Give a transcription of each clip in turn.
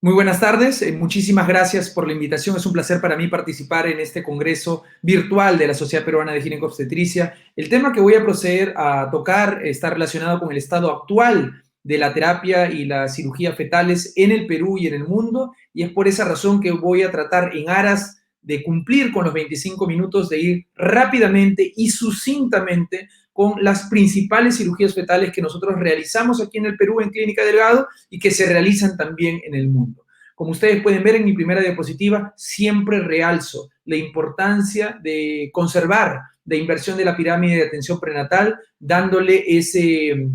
Muy buenas tardes, muchísimas gracias por la invitación. Es un placer para mí participar en este congreso virtual de la Sociedad Peruana de Ginecobstetricia. El tema que voy a proceder a tocar está relacionado con el estado actual de la terapia y la cirugía fetales en el Perú y en el mundo, y es por esa razón que voy a tratar, en aras de cumplir con los 25 minutos, de ir rápidamente y sucintamente con las principales cirugías fetales que nosotros realizamos aquí en el Perú en Clínica Delgado y que se realizan también en el mundo. Como ustedes pueden ver en mi primera diapositiva, siempre realzo la importancia de conservar la inversión de la pirámide de atención prenatal, dándole ese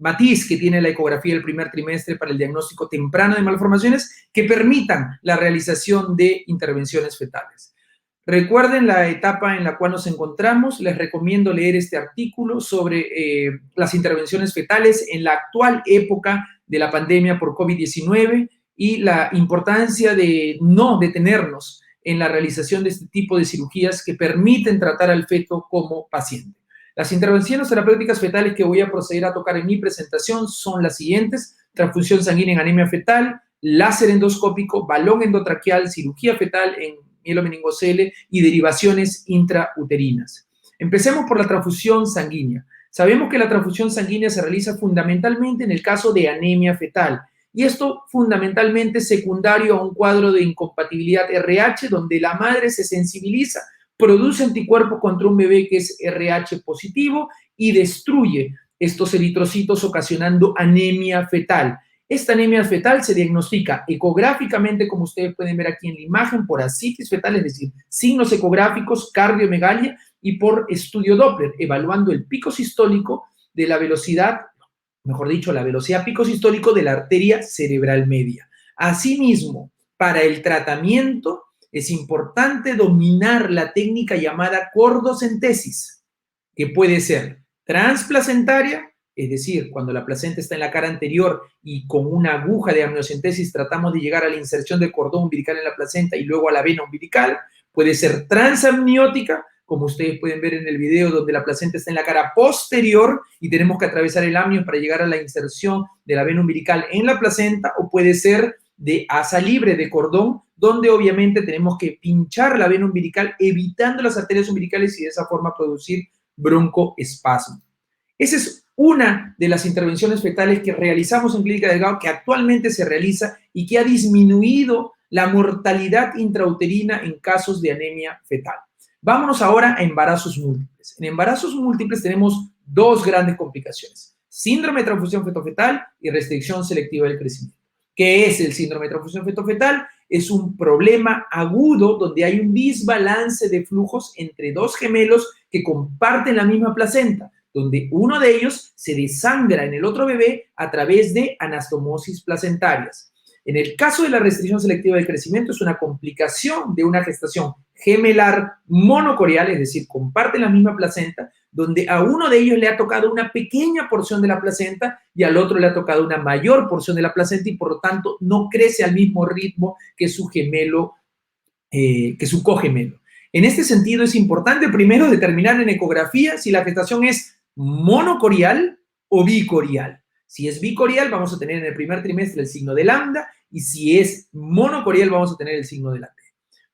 matiz que tiene la ecografía del primer trimestre para el diagnóstico temprano de malformaciones que permitan la realización de intervenciones fetales. Recuerden la etapa en la cual nos encontramos. Les recomiendo leer este artículo sobre las intervenciones fetales en la actual época de la pandemia por COVID-19 y la importancia de no detenernos en la realización de este tipo de cirugías que permiten tratar al feto como paciente. Las intervenciones terapéuticas fetales que voy a proceder a tocar en mi presentación son las siguientes: transfusión sanguínea en anemia fetal, láser endoscópico, balón endotraqueal, cirugía fetal en mielomeningocele y derivaciones intrauterinas. Empecemos por la transfusión sanguínea. Sabemos que la transfusión sanguínea se realiza fundamentalmente en el caso de anemia fetal, y esto fundamentalmente secundario a un cuadro de incompatibilidad RH, donde la madre se sensibiliza, produce anticuerpos contra un bebé que es RH positivo y destruye estos eritrocitos, ocasionando anemia fetal. Esta anemia fetal se diagnostica ecográficamente, como ustedes pueden ver aquí en la imagen, por ascitis fetal, es decir, signos ecográficos, cardiomegalia, y por estudio Doppler, evaluando el pico sistólico de la velocidad, mejor dicho, la velocidad pico sistólico de la arteria cerebral media. Asimismo, para el tratamiento es importante dominar la técnica llamada cordocentesis, que puede ser transplacentaria, es decir, cuando la placenta está en la cara anterior y con una aguja de amniocentesis tratamos de llegar a la inserción del cordón umbilical en la placenta y luego a la vena umbilical. Puede ser transamniótica, como ustedes pueden ver en el video, donde la placenta está en la cara posterior y tenemos que atravesar el amnios para llegar a la inserción de la vena umbilical en la placenta, o puede ser de asa libre de cordón, donde obviamente tenemos que pinchar la vena umbilical evitando las arterias umbilicales y de esa forma producir broncoespasmo. Esa es una de las intervenciones fetales que realizamos en Clínica Delgado, que actualmente se realiza y que ha disminuido la mortalidad intrauterina en casos de anemia fetal. Vámonos ahora a embarazos múltiples. En embarazos múltiples tenemos dos grandes complicaciones: síndrome de transfusión fetofetal y restricción selectiva del crecimiento. ¿Qué es el síndrome de transfusión fetofetal? Es un problema agudo donde hay un desbalance de flujos entre dos gemelos que comparten la misma placenta, donde uno de ellos se desangra en el otro bebé a través de anastomosis placentarias. En el caso de la restricción selectiva del crecimiento, es una complicación de una gestación gemelar monocorial, es decir, comparten la misma placenta, donde a uno de ellos le ha tocado una pequeña porción de la placenta y al otro le ha tocado una mayor porción de la placenta, y por lo tanto no crece al mismo ritmo que su gemelo, que su cogemelo. En este sentido, es importante primero determinar en ecografía si la gestación es monocorial o bicorial. Si es bicorial, vamos a tener en el primer trimestre el signo de lambda, y si es monocorial, vamos a tener el signo de la T.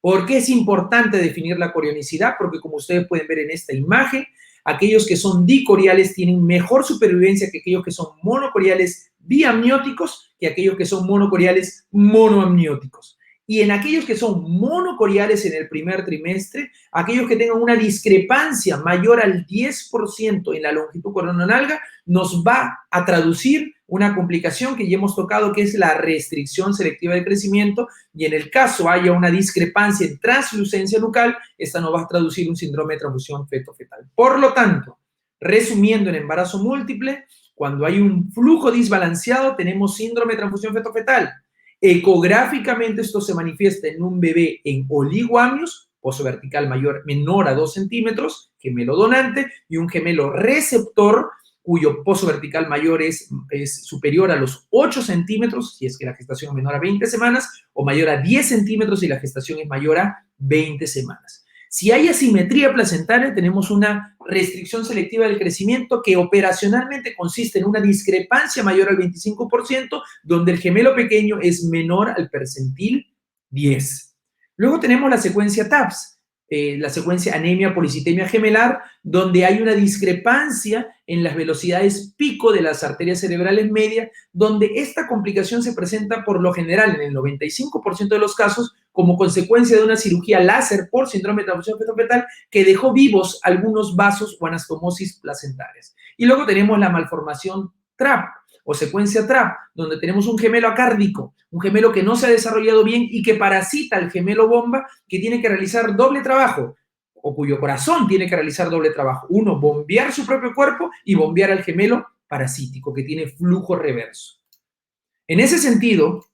¿Por qué es importante definir la corionicidad? Porque, como ustedes pueden ver en esta imagen, aquellos que son dicoriales tienen mejor supervivencia que aquellos que son monocoriales biamnióticos, que aquellos que son monocoriales monoamnióticos. Y en aquellos que son monocoriales en el primer trimestre, aquellos que tengan una discrepancia mayor al 10% en la longitud corononalga, nos va a traducir una complicación que ya hemos tocado, que es la restricción selectiva del crecimiento, y en el caso haya una discrepancia en translucencia nucal, esta nos va a traducir un síndrome de transfusión fetofetal. Por lo tanto, resumiendo, en embarazo múltiple, cuando hay un flujo desbalanceado, tenemos síndrome de transfusión fetofetal. Ecográficamente esto se manifiesta en un bebé en oligoamnios, pozo vertical menor a 2 centímetros, gemelo donante, y un gemelo receptor cuyo pozo vertical mayor es superior a los 8 centímetros, si es que la gestación es menor a 20 semanas, o mayor a 10 centímetros si la gestación es mayor a 20 semanas. Si hay asimetría placentaria, tenemos una restricción selectiva del crecimiento que operacionalmente consiste en una discrepancia mayor al 25%, donde el gemelo pequeño es menor al percentil 10. Luego tenemos la secuencia TAPS, la secuencia anemia policitemia gemelar, donde hay una discrepancia en las velocidades pico de las arterias cerebrales medias, donde esta complicación se presenta por lo general en el 95% de los casos como consecuencia de una cirugía láser por síndrome de transfusión fetal que dejó vivos algunos vasos o anastomosis placentarias. Y luego tenemos la malformación TRAP o secuencia TRAP, donde tenemos un gemelo acárdico, un gemelo que no se ha desarrollado bien y que parasita al gemelo bomba, que tiene que realizar doble trabajo, o cuyo corazón tiene que realizar doble trabajo. Uno, bombear su propio cuerpo y bombear al gemelo parasítico, que tiene flujo reverso. En ese sentido,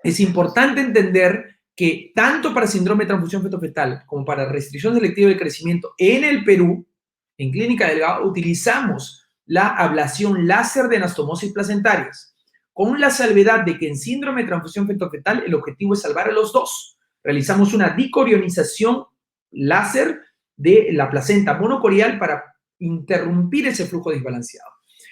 es importante entender que tanto para síndrome de transfusión fetal como para restricción selectiva de crecimiento en el Perú, en Clínica Delgado, utilizamos la ablación láser de anastomosis placentarias, con la salvedad de que en síndrome de transfusión fetal el objetivo es salvar a los dos. Realizamos una dicorionización láser de la placenta monocorial para interrumpir ese flujo desbalanceado.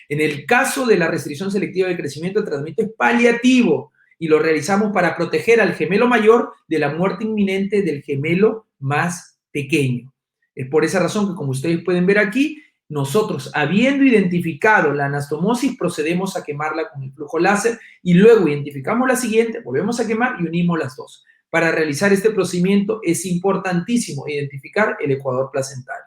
En el caso de la restricción selectiva de crecimiento, el tratamiento es paliativo y lo realizamos para proteger al gemelo mayor de la muerte inminente del gemelo más pequeño. Es por esa razón que, como ustedes pueden ver aquí, nosotros, habiendo identificado la anastomosis, procedemos a quemarla con el flujo láser y luego identificamos la siguiente, volvemos a quemar y unimos las dos. Para realizar este procedimiento es importantísimo identificar el ecuador placentario.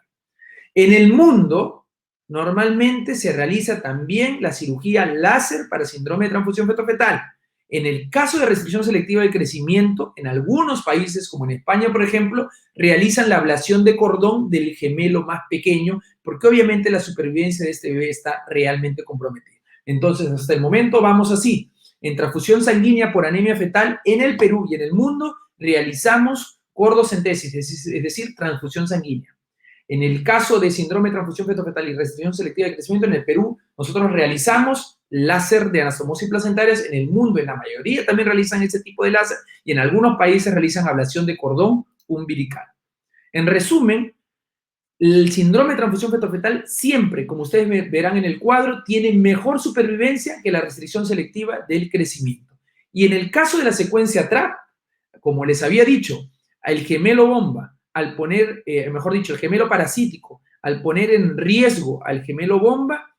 En el mundo, normalmente se realiza también la cirugía láser para síndrome de transfusión fetal. En el caso de restricción selectiva de crecimiento, en algunos países, como en España, por ejemplo, realizan la ablación de cordón del gemelo más pequeño, porque obviamente la supervivencia de este bebé está realmente comprometida. Entonces, hasta el momento vamos así. En transfusión sanguínea por anemia fetal, en el Perú y en el mundo, realizamos cordocentesis, es decir, transfusión sanguínea. En el caso de síndrome de transfusión fetal y restricción selectiva de crecimiento en el Perú, nosotros realizamos láser de anastomosis placentarias. En el mundo, en la mayoría también realizan ese tipo de láser y en algunos países realizan ablación de cordón umbilical. En resumen, el síndrome de transfusión fetal siempre, como ustedes verán en el cuadro, tiene mejor supervivencia que la restricción selectiva del crecimiento. Y en el caso de la secuencia TRAP, como les había dicho, el gemelo bomba, al poner, mejor dicho, el gemelo parasítico, al poner en riesgo al gemelo bomba,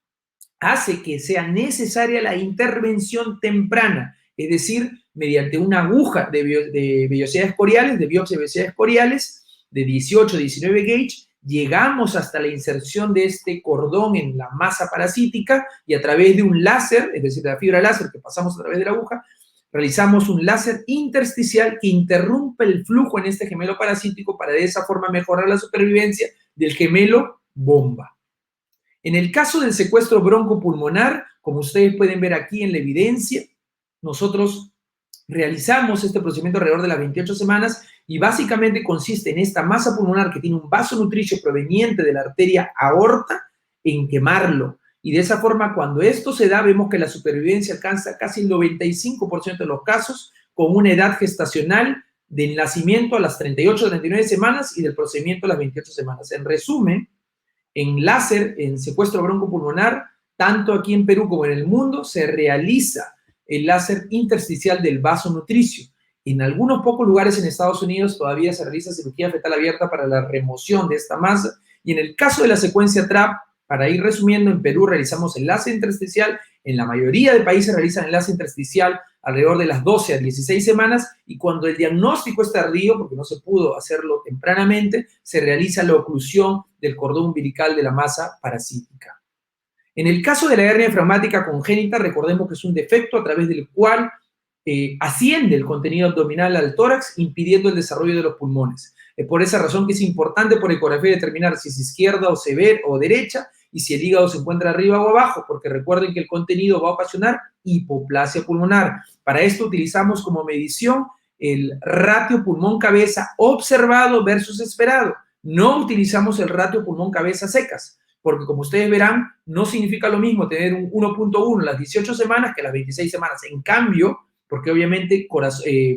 hace que sea necesaria la intervención temprana, es decir, mediante una aguja de vellosidades coriales, de biopsia de vellosidades coriales, de 18-19 gauge, llegamos hasta la inserción de este cordón en la masa parasítica y a través de un láser, es decir, de la fibra láser que pasamos a través de la aguja, realizamos un láser intersticial que interrumpe el flujo en este gemelo parasítico para de esa forma mejorar la supervivencia del gemelo bomba. En el caso del secuestro broncopulmonar, como ustedes pueden ver aquí en la evidencia, nosotros realizamos este procedimiento alrededor de las 28 semanas y básicamente consiste en esta masa pulmonar que tiene un vaso nutricio proveniente de la arteria aorta en quemarlo. Y de esa forma, cuando esto se da, vemos que la supervivencia alcanza casi el 95% de los casos, con una edad gestacional del nacimiento a las 38-39 semanas y del procedimiento a las 28 semanas. En resumen, en láser, en secuestro broncopulmonar, tanto aquí en Perú como en el mundo, se realiza el láser intersticial del vaso nutricio. En algunos pocos lugares en Estados Unidos todavía se realiza cirugía fetal abierta para la remoción de esta masa. Y en el caso de la secuencia TRAP, para ir resumiendo, en Perú realizamos el láser intersticial, en la mayoría de países realizan el láser intersticial alrededor de las 12 a 16 semanas y cuando el diagnóstico es tardío, porque no se pudo hacerlo tempranamente, se realiza la oclusión del cordón umbilical de la masa parasítica. En el caso de la hernia diafragmática congénita, recordemos que es un defecto a través del cual asciende el contenido abdominal al tórax, impidiendo el desarrollo de los pulmones. Es por esa razón que es importante por ecografía determinar si es izquierda o derecha y si el hígado se encuentra arriba o abajo, porque recuerden que el contenido va a ocasionar hipoplasia pulmonar. Para esto utilizamos como medición el ratio pulmón-cabeza observado versus esperado. No utilizamos el ratio pulmón-cabeza secas, porque como ustedes verán, no significa lo mismo tener un 1.1 las 18 semanas que las 26 semanas. En cambio, porque obviamente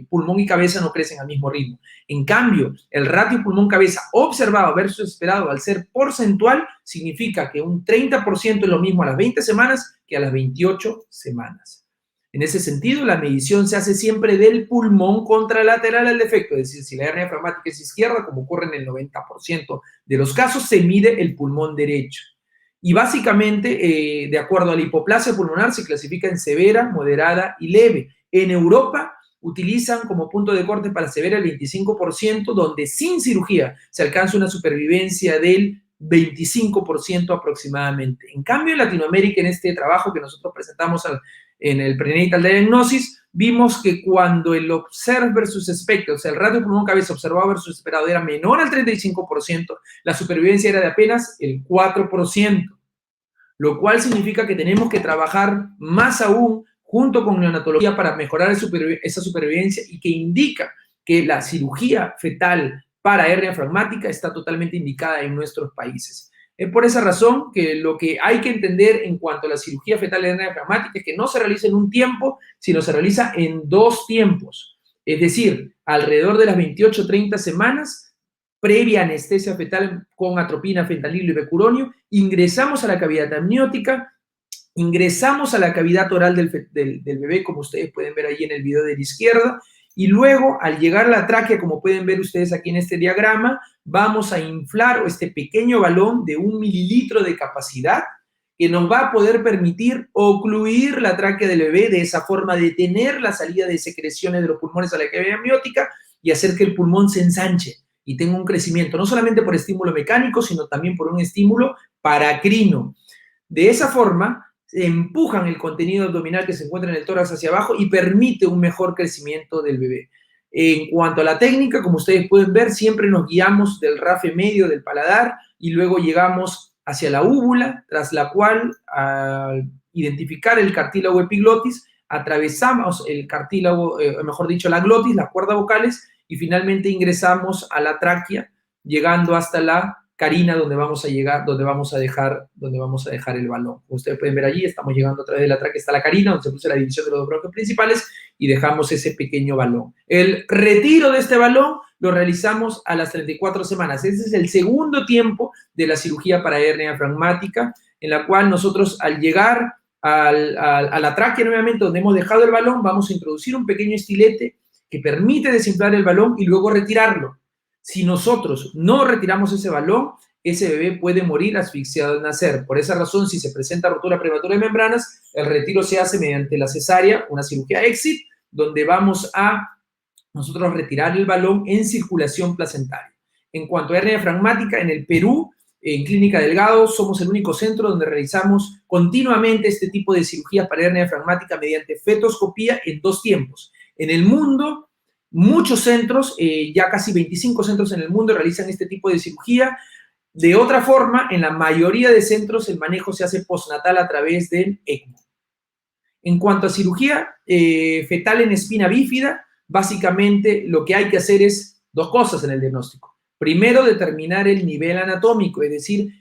pulmón y cabeza no crecen al mismo ritmo. En cambio, el ratio pulmón-cabeza observado versus esperado, al ser porcentual, significa que un 30% es lo mismo a las 20 semanas que a las 28 semanas. En ese sentido, la medición se hace siempre del pulmón contralateral al defecto, es decir, si la hernia diafragmática es izquierda, como ocurre en el 90% de los casos, se mide el pulmón derecho. Y básicamente, de acuerdo a la hipoplasia pulmonar, se clasifica en severa, moderada y leve. En Europa utilizan como punto de corte para severa el 25%, donde sin cirugía se alcanza una supervivencia del 25% aproximadamente. En cambio, en Latinoamérica, en este trabajo que nosotros presentamos en el Prenatal Diagnosis, vimos que cuando el observe versus expected, o sea, el ratio pulmón-cabeza observado versus esperado era menor al 35%, la supervivencia era de apenas el 4%, lo cual significa que tenemos que trabajar más aún junto con neonatología para mejorar esa supervivencia, y que indica que la cirugía fetal para hernia diafragmática está totalmente indicada en nuestros países. Es por esa razón que lo que hay que entender en cuanto a la cirugía fetal de hernia diafragmática es que no se realiza en un tiempo, sino se realiza en 2 tiempos. Es decir, alrededor de las 28-30 semanas, previa anestesia fetal con atropina, fentanilo y becuronio, ingresamos a la cavidad amniótica, ingresamos a la cavidad oral del bebé, como ustedes pueden ver ahí en el video de la izquierda, y luego, al llegar a la tráquea, como pueden ver ustedes aquí en este diagrama, vamos a inflar este pequeño balón de 1 mililitro de capacidad que nos va a poder permitir ocluir la tráquea del bebé, de esa forma detener la salida de secreciones de los pulmones a la cavidad amniótica y hacer que el pulmón se ensanche y tenga un crecimiento, no solamente por estímulo mecánico, sino también por un estímulo paracrino. De esa forma, empujan el contenido abdominal que se encuentra en el tórax hacia abajo y permite un mejor crecimiento del bebé. En cuanto a la técnica, como ustedes pueden ver, siempre nos guiamos del rafe medio del paladar y luego llegamos hacia la úvula, tras la cual, al identificar el cartílago epiglotis, atravesamos el cartílago, mejor dicho, la glotis, las cuerdas vocales, y finalmente ingresamos a la tráquea, llegando hasta la carina, donde vamos a llegar, donde vamos a dejar el balón. Como ustedes pueden ver allí, estamos llegando a través de la tráquea, está la carina, donde se produce la división de los dos bronquios principales, y dejamos ese pequeño balón. El retiro de este balón lo realizamos a las 34 semanas. Ese es el segundo tiempo de la cirugía para hernia diafragmática, en la cual nosotros, al llegar a la tráquea nuevamente, donde hemos dejado el balón, vamos a introducir un pequeño estilete que permite desinflar el balón y luego retirarlo. Si nosotros no retiramos ese balón, ese bebé puede morir asfixiado al nacer. Por esa razón, si se presenta rotura prematura de membranas, el retiro se hace mediante la cesárea, una cirugía exit, donde vamos a nosotros retirar el balón en circulación placentaria. En cuanto a hernia diafragmática, en el Perú, en Clínica Delgado, somos el único centro donde realizamos continuamente este tipo de cirugías para hernia diafragmática mediante fetoscopía en 2 tiempos. En el mundo, muchos centros, ya casi 25 centros en el mundo realizan este tipo de cirugía. De otra forma, en la mayoría de centros el manejo se hace postnatal a través del ECMO. En cuanto a cirugía fetal en espina bífida, básicamente lo que hay que hacer es 2 cosas en el diagnóstico. Primero, determinar el nivel anatómico, es decir,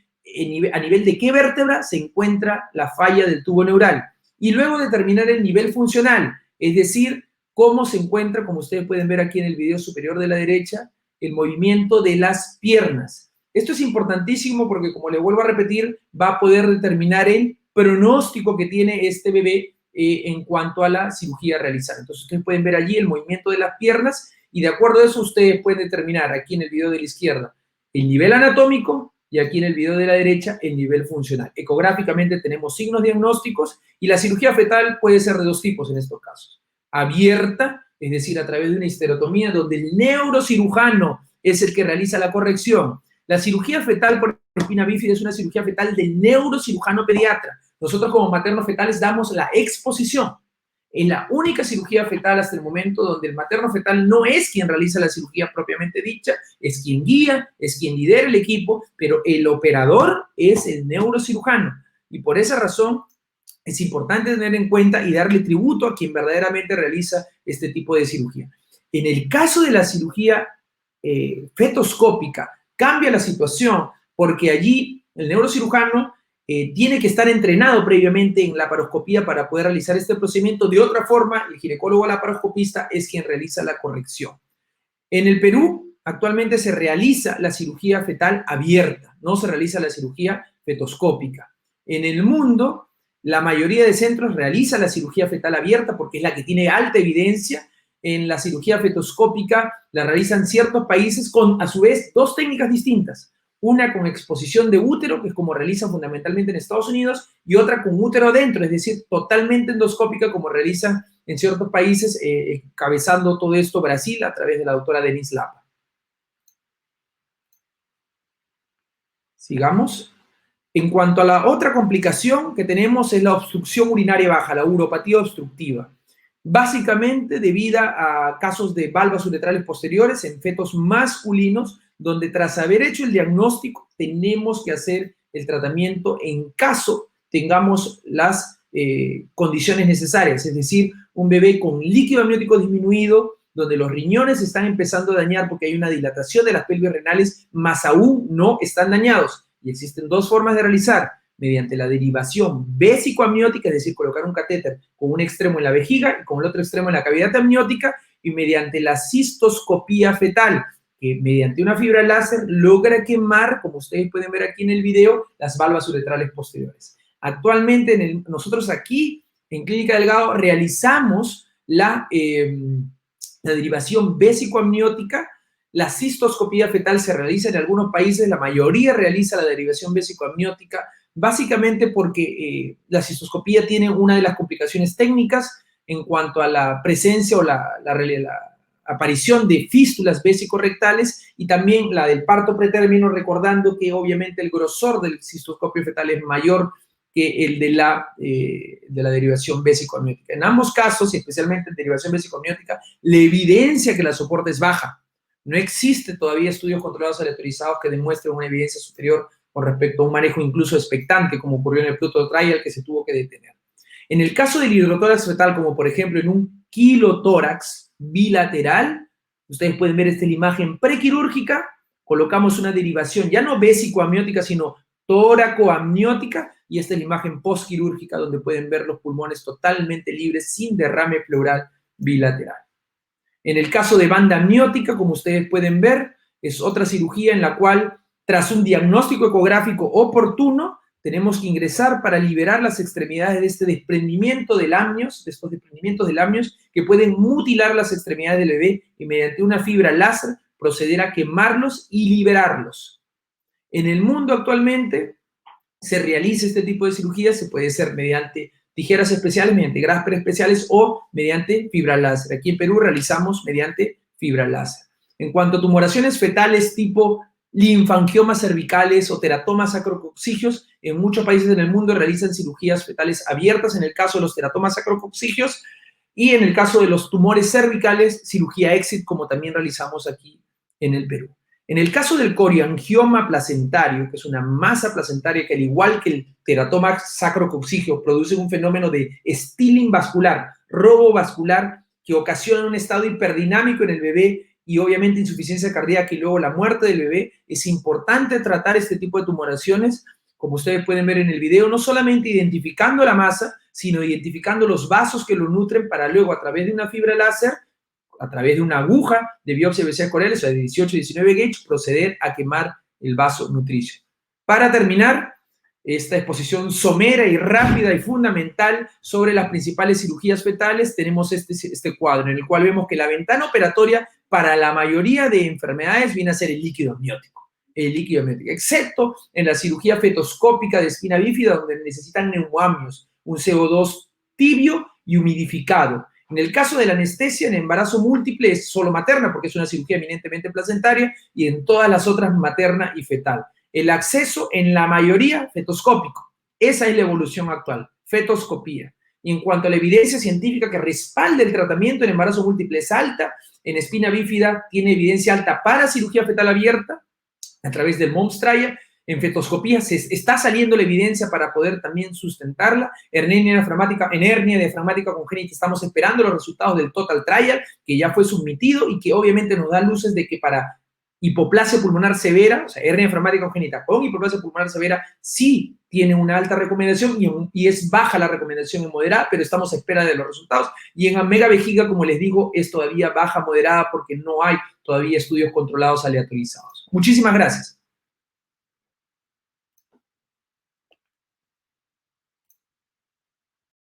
a nivel de qué vértebra se encuentra la falla del tubo neural. Y luego determinar el nivel funcional, es decir, cómo se encuentra, como ustedes pueden ver aquí en el video superior de la derecha, el movimiento de las piernas. Esto es importantísimo porque, como le vuelvo a repetir, va a poder determinar el pronóstico que tiene este bebé en cuanto a la cirugía realizada. Entonces, ustedes pueden ver allí el movimiento de las piernas y de acuerdo a eso ustedes pueden determinar aquí en el video de la izquierda el nivel anatómico y aquí en el video de la derecha el nivel funcional. Ecográficamente tenemos signos diagnósticos y la cirugía fetal puede ser de 2 tipos en estos casos. Abierta, es decir, a través de una histerotomía donde el neurocirujano es el que realiza la corrección. La cirugía fetal por espina bífida es una cirugía fetal del neurocirujano pediatra. Nosotros como maternos fetales damos la exposición. Es la única cirugía fetal hasta el momento donde el materno fetal no es quien realiza la cirugía propiamente dicha, es quien guía, es quien lidera el equipo, pero el operador es el neurocirujano. Y por esa razón es importante tener en cuenta y darle tributo a quien verdaderamente realiza este tipo de cirugía. En el caso de la cirugía fetoscópica, cambia la situación porque allí el neurocirujano tiene que estar entrenado previamente en laparoscopía para poder realizar este procedimiento. De otra forma, el ginecólogo laparoscopista es quien realiza la corrección. En el Perú, actualmente se realiza la cirugía fetal abierta, no se realiza la cirugía fetoscópica. En el mundo, la mayoría de centros realiza la cirugía fetal abierta porque es la que tiene alta evidencia. En la cirugía fetoscópica la realizan ciertos países con, a su vez, dos técnicas distintas. Una con exposición de útero, que es como realizan fundamentalmente en Estados Unidos, y otra con útero adentro, es decir, totalmente endoscópica, como realizan en ciertos países, cabezando todo esto Brasil a través de la doctora Denise Lapa. Sigamos. En cuanto a la otra complicación que tenemos es la obstrucción urinaria baja, la uropatía obstructiva. Básicamente debida a casos de valvas uretrales posteriores en fetos masculinos, donde tras haber hecho el diagnóstico tenemos que hacer el tratamiento en caso tengamos las condiciones necesarias, es decir, un bebé con líquido amniótico disminuido, donde los riñones están empezando a dañar porque hay una dilatación de las pelvis renales, más aún no están dañados. Y existen dos formas de realizar, mediante la derivación vésico-amniótica, es decir, colocar un catéter con un extremo en la vejiga y con el otro extremo en la cavidad amniótica, y mediante la cistoscopía fetal, que mediante una fibra láser logra quemar, como ustedes pueden ver aquí en el video, las valvas uretrales posteriores. Actualmente, nosotros aquí, en Clínica Delgado, realizamos la derivación vésico-amniótica. La cistoscopía fetal se realiza en algunos países, la mayoría realiza la derivación vésico-amniótica, básicamente porque la cistoscopía tiene una de las complicaciones técnicas en cuanto a la presencia o la aparición de fístulas vésico-rectales, y también la del parto pretérmino, recordando que obviamente el grosor del cistoscopio fetal es mayor que el de la derivación vésico-amniótica. En ambos casos, y especialmente en derivación vésico-amniótica, la evidencia que la soporta es baja. No existe todavía estudios controlados aleatorizados que demuestren una evidencia superior con respecto a un manejo incluso expectante, como ocurrió en el Pluto Trial, que se tuvo que detener. En el caso del hidrotórax fetal, como por ejemplo en un quilotórax bilateral, ustedes pueden ver esta imagen prequirúrgica, colocamos una derivación ya no vésico-amniótica, sino tóraco-amniótica, y esta es la imagen postquirúrgica donde pueden ver los pulmones totalmente libres, sin derrame pleural bilateral. En el caso de banda amniótica, como ustedes pueden ver, es otra cirugía en la cual, tras un diagnóstico ecográfico oportuno, tenemos que ingresar para liberar las extremidades de este desprendimiento del amnios, de estos desprendimientos del amnios que pueden mutilar las extremidades del bebé, y mediante una fibra láser proceder a quemarlos y liberarlos. En el mundo actualmente se realiza este tipo de cirugía, se puede hacer mediante tijeras especiales, mediante grasper especiales o mediante fibra láser. Aquí en Perú realizamos mediante fibra láser. En cuanto a tumoraciones fetales tipo linfangiomas cervicales o teratomas sacrococcigios, en muchos países en el mundo realizan cirugías fetales abiertas en el caso de los teratomas sacrococcigios, y en el caso de los tumores cervicales, cirugía exit, como también realizamos aquí en el Perú. En el caso del coriangioma placentario, que es una masa placentaria que, al igual que el teratoma sacrococcigio, produce un fenómeno de stealing vascular, robo vascular, que ocasiona un estado hiperdinámico en el bebé y obviamente insuficiencia cardíaca y luego la muerte del bebé, es importante tratar este tipo de tumoraciones, como ustedes pueden ver en el video, no solamente identificando la masa, sino identificando los vasos que lo nutren, para luego, a través de una fibra láser, a través de una aguja de biopsia BCA Corel, o sea, de 18-19 gauge, proceder a quemar el vaso nutricio. Para terminar esta exposición somera y rápida y fundamental sobre las principales cirugías fetales, tenemos este cuadro en el cual vemos que la ventana operatoria para la mayoría de enfermedades viene a ser el líquido amniótico, excepto en la cirugía fetoscópica de espina bífida, donde necesitan neumoamnios, un CO2 tibio y humidificado. En el caso de la anestesia en embarazo múltiple es solo materna, porque es una cirugía eminentemente placentaria, y en todas las otras materna y fetal. El acceso en la mayoría fetoscópico. Esa es la evolución actual, fetoscopía. Y en cuanto a la evidencia científica que respalda el tratamiento en embarazo múltiple es alta, en espina bífida tiene evidencia alta para cirugía fetal abierta a través del MOMS Trial. En fetoscopía se está saliendo la evidencia para poder también sustentarla. En hernia diafragmática congénita estamos esperando los resultados del Total Trial, que ya fue submitido y que obviamente nos da luces de que para hipoplasia pulmonar severa, o sea, hernia diafragmática congénita con hipoplasia pulmonar severa, sí tiene una alta recomendación y es baja la recomendación en moderada, pero estamos a espera de los resultados. Y en megavejiga, como les digo, es todavía baja moderada porque no hay todavía estudios controlados aleatorizados. Muchísimas gracias.